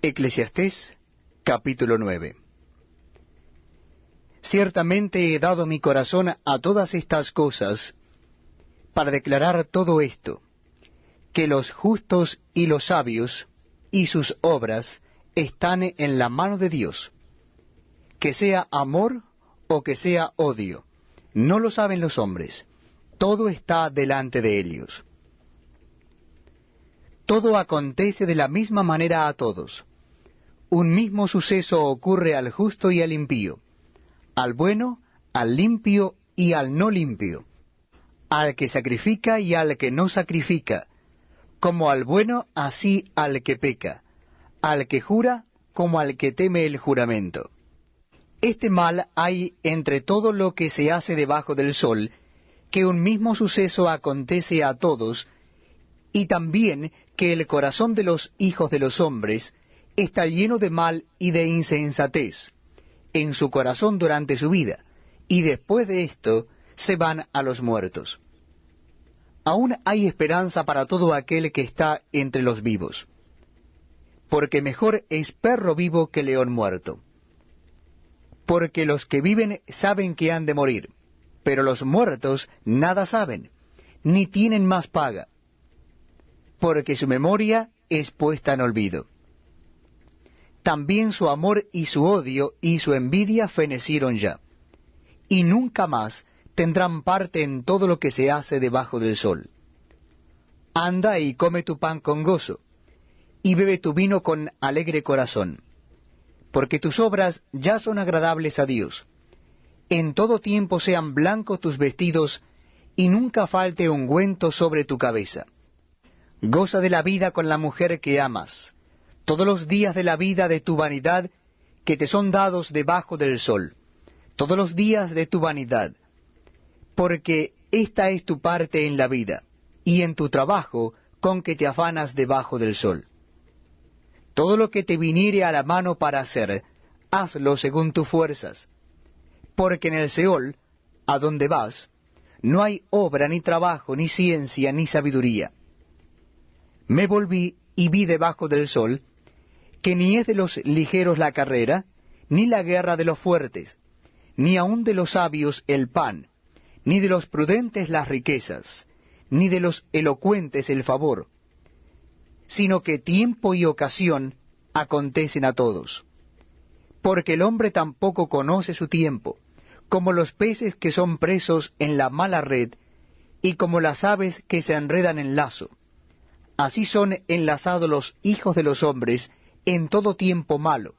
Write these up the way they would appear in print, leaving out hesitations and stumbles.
Eclesiastés, capítulo 9. Ciertamente he dado mi corazón a todas estas cosas, para declarar todo esto, que los justos y los sabios, y sus obras, están en la mano de Dios. Que sea amor o que sea odio, no lo saben los hombres, todo está delante de ellos. Todo acontece de la misma manera a todos. Un mismo suceso ocurre al justo y al impío, al bueno, al limpio y al no limpio, al que sacrifica y al que no sacrifica, como al bueno, así al que peca, al que jura, como al que teme el juramento. Este mal hay entre todo lo que se hace debajo del sol, que un mismo suceso acontece a todos, y también que el corazón de los hijos de los hombres está lleno de mal y de insensatez en su corazón durante su vida, y después de esto se van a los muertos. Aún hay esperanza para todo aquel que está entre los vivos, porque mejor es perro vivo que león muerto. Porque los que viven saben que han de morir, pero los muertos nada saben, ni tienen más paga, porque su memoria es puesta en olvido. También su amor y su odio y su envidia fenecieron ya, y nunca más tendrán parte en todo lo que se hace debajo del sol. Anda y come tu pan con gozo, y bebe tu vino con alegre corazón, porque tus obras ya son agradables a Dios. En todo tiempo sean blancos tus vestidos, y nunca falte ungüento sobre tu cabeza. Goza de la vida con la mujer que amas, todos los días de la vida de tu vanidad que te son dados debajo del sol, todos los días de tu vanidad, porque esta es tu parte en la vida, y en tu trabajo con que te afanas debajo del sol. Todo lo que te viniere a la mano para hacer, hazlo según tus fuerzas, porque en el Seol, a donde vas, no hay obra, ni trabajo, ni ciencia, ni sabiduría. Me volví y vi debajo del sol, que ni es de los ligeros la carrera, ni la guerra de los fuertes, ni aun de los sabios el pan, ni de los prudentes las riquezas, ni de los elocuentes el favor, sino que tiempo y ocasión acontecen a todos. Porque el hombre tampoco conoce su tiempo, como los peces que son presos en la mala red, y como las aves que se enredan en lazo. Así son enlazados los hijos de los hombres en todo tiempo malo,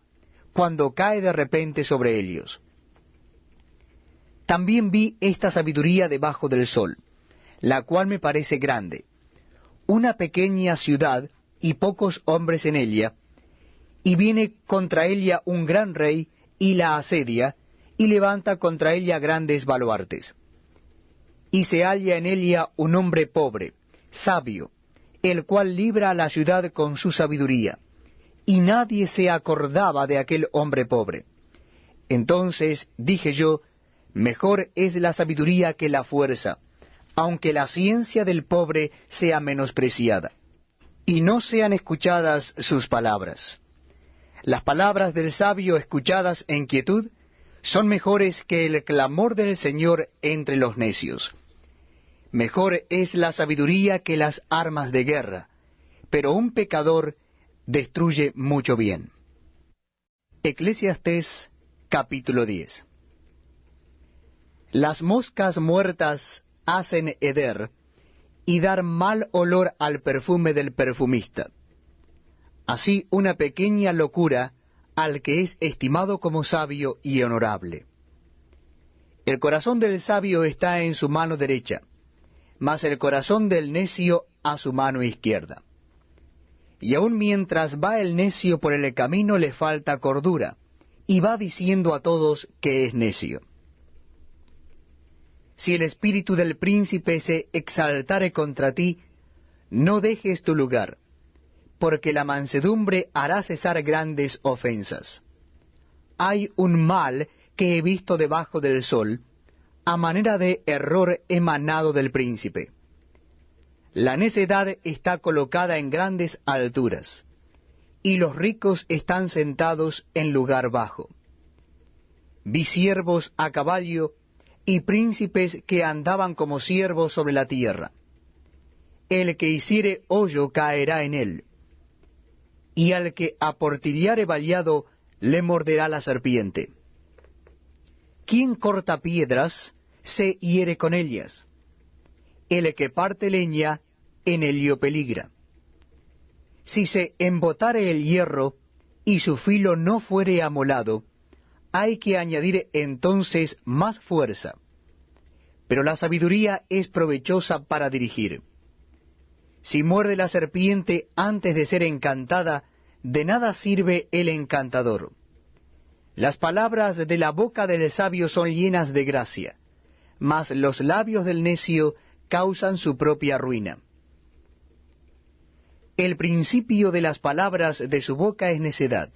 cuando cae de repente sobre ellos. También vi esta sabiduría debajo del sol, la cual me parece grande, una pequeña ciudad y pocos hombres en ella, y viene contra ella un gran rey, y la asedia, y levanta contra ella grandes baluartes. Y se halla en ella un hombre pobre, sabio, el cual libra a la ciudad con su sabiduría, y nadie se acordaba de aquel hombre pobre. Entonces dije yo, mejor es la sabiduría que la fuerza, aunque la ciencia del pobre sea menospreciada, y no sean escuchadas sus palabras. Las palabras del sabio escuchadas en quietud son mejores que el clamor del Señor entre los necios. Mejor es la sabiduría que las armas de guerra, pero un pecador destruye mucho bien. Eclesiastés capítulo 10. Las moscas muertas hacen heder, y dar mal olor al perfume del perfumista. Así una pequeña locura al que es estimado como sabio y honorable. El corazón del sabio está en su mano derecha, mas el corazón del necio a su mano izquierda. Y aun mientras va el necio por el camino le falta cordura, y va diciendo a todos que es necio. Si el espíritu del príncipe se exaltare contra ti, no dejes tu lugar, porque la mansedumbre hará cesar grandes ofensas. Hay un mal que he visto debajo del sol, a manera de error emanado del príncipe. La necedad está colocada en grandes alturas, y los ricos están sentados en lugar bajo. Vi siervos a caballo y príncipes que andaban como siervos sobre la tierra. El que hiciere hoyo caerá en él, y al que aportillare vallado le morderá la serpiente. Quien corta piedras se hiere con ellas. El que parte leña en ello peligra. Si se embotare el hierro y su filo no fuere amolado, hay que añadir entonces más fuerza. Pero la sabiduría es provechosa para dirigir. Si muerde la serpiente antes de ser encantada, de nada sirve el encantador. Las palabras de la boca del sabio son llenas de gracia, mas los labios del necio causan su propia ruina. El principio de las palabras de su boca es necedad,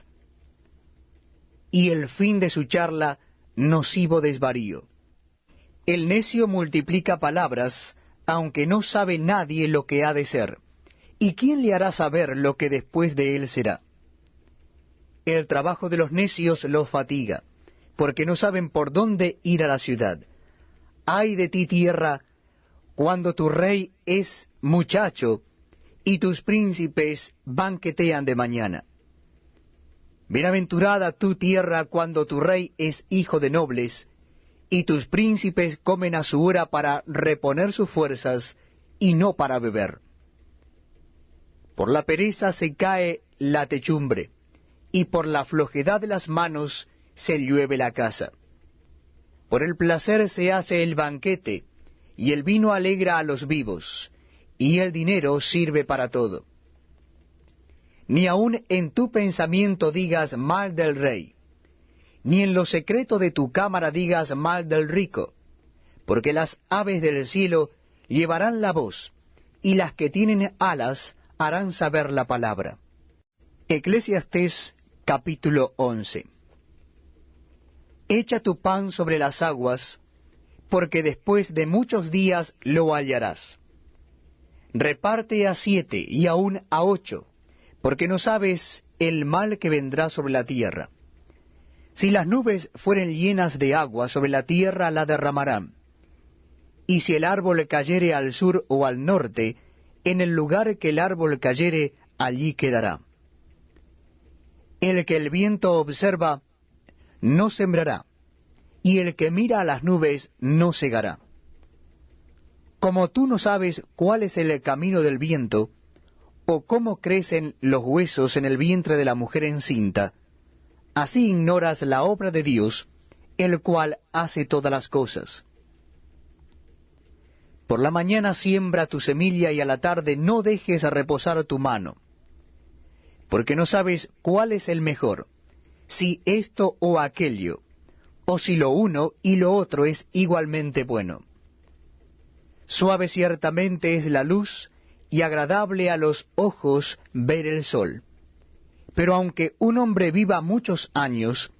y el fin de su charla nocivo desvarío. El necio multiplica palabras, aunque no sabe nadie lo que ha de ser. ¿Y quién le hará saber lo que después de él será? El trabajo de los necios los fatiga, porque no saben por dónde ir a la ciudad. Ay de ti, tierra, cuando tu rey es muchacho, y tus príncipes banquetean de mañana. Bienaventurada tu tierra cuando tu rey es hijo de nobles, y tus príncipes comen a su hora para reponer sus fuerzas, y no para beber. Por la pereza se cae la techumbre, y por la flojedad de las manos se llueve la casa. Por el placer se hace el banquete, y el vino alegra a los vivos, y el dinero sirve para todo. Ni aun en tu pensamiento digas mal del rey, ni en lo secreto de tu cámara digas mal del rico, porque las aves del cielo llevarán la voz, y las que tienen alas harán saber la palabra. Eclesiastés capítulo 11. Echa tu pan sobre las aguas, porque después de muchos días lo hallarás. Reparte a 7 y aun a 8, porque no sabes el mal que vendrá sobre la tierra. Si las nubes fueren llenas de agua, sobre la tierra la derramarán. Y si el árbol cayere al sur o al norte, en el lugar que el árbol cayere, allí quedará. El que el viento observa, no sembrará, y el que mira a las nubes, no segará. Como tú no sabes cuál es el camino del viento, o cómo crecen los huesos en el vientre de la mujer encinta, así ignoras la obra de Dios, el cual hace todas las cosas. Por la mañana siembra tu semilla y a la tarde no dejes reposar tu mano, porque no sabes cuál es el mejor, si esto o aquello, o si lo uno y lo otro es igualmente bueno. Suave ciertamente es la luz, y agradable a los ojos ver el sol. Pero aunque un hombre viva muchos años,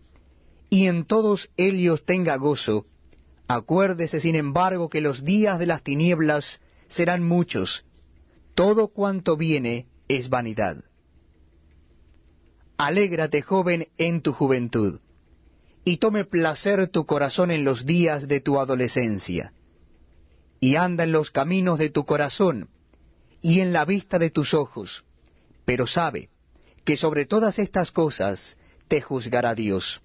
y en todos ellos tenga gozo, acuérdese sin embargo que los días de las tinieblas serán muchos, todo cuanto viene es vanidad. Alégrate, joven, en tu juventud, y tome placer tu corazón en los días de tu adolescencia, y anda en los caminos de tu corazón, y en la vista de tus ojos, pero sabe que sobre todas estas cosas te juzgará Dios.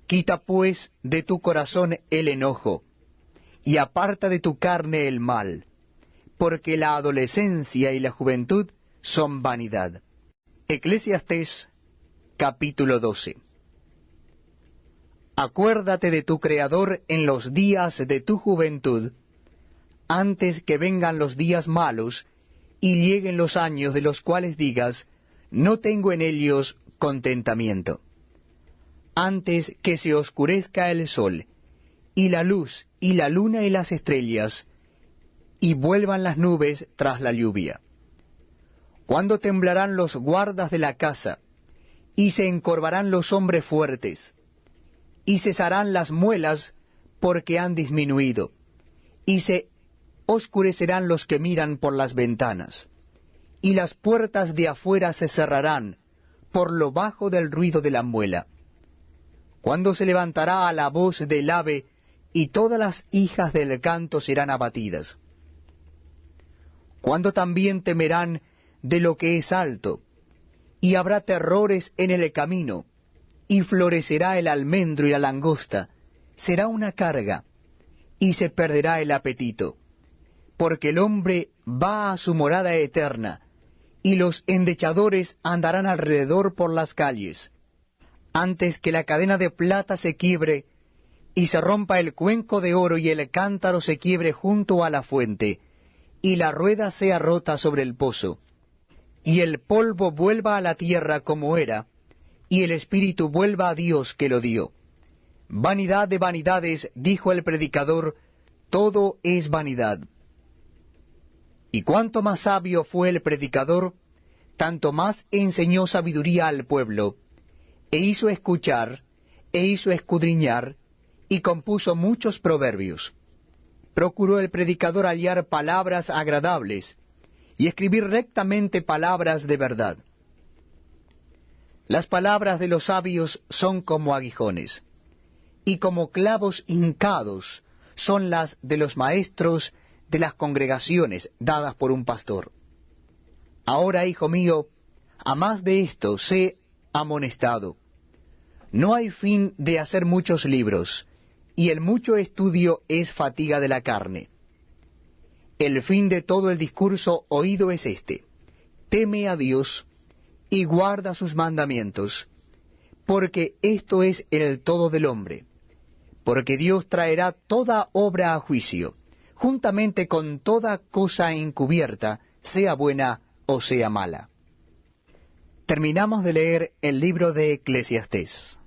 Quita pues de tu corazón el enojo, y aparta de tu carne el mal, porque la adolescencia y la juventud son vanidad. Eclesiastés capítulo 12. Acuérdate de tu Creador en los días de tu juventud, antes que vengan los días malos, y lleguen los años de los cuales digas, no tengo en ellos contentamiento. Antes que se oscurezca el sol, y la luz, y la luna y las estrellas, y vuelvan las nubes tras la lluvia. Cuando temblarán los guardas de la casa, y se encorvarán los hombres fuertes, y cesarán las muelas porque han disminuido, y se oscurecerán los que miran por las ventanas, y las puertas de afuera se cerrarán, por lo bajo del ruido de la muela. Cuando se levantará a la voz del ave, y todas las hijas del canto serán abatidas. Cuando también temerán de lo que es alto, y habrá terrores en el camino, y florecerá el almendro y la langosta, será una carga, y se perderá el apetito, porque el hombre va a su morada eterna, y los endechadores andarán alrededor por las calles, antes que la cadena de plata se quiebre, y se rompa el cuenco de oro, y el cántaro se quiebre junto a la fuente, y la rueda sea rota sobre el pozo, y el polvo vuelva a la tierra como era, y el espíritu vuelva a Dios que lo dio. Vanidad de vanidades, dijo el predicador, todo es vanidad. Y cuanto más sabio fue el predicador, tanto más enseñó sabiduría al pueblo, e hizo escuchar, e hizo escudriñar, y compuso muchos proverbios. Procuró el predicador hallar palabras agradables, y escribir rectamente palabras de verdad. Las palabras de los sabios son como aguijones, y como clavos hincados son las de los maestros de las congregaciones dadas por un pastor. Ahora, hijo mío, a más de esto, sé amonestado. No hay fin de hacer muchos libros, y el mucho estudio es fatiga de la carne. El fin de todo el discurso oído es este: teme a Dios y guarda sus mandamientos, porque esto es el todo del hombre. Porque Dios traerá toda obra a juicio, juntamente con toda cosa encubierta, sea buena o sea mala. Terminamos de leer el libro de Eclesiastés.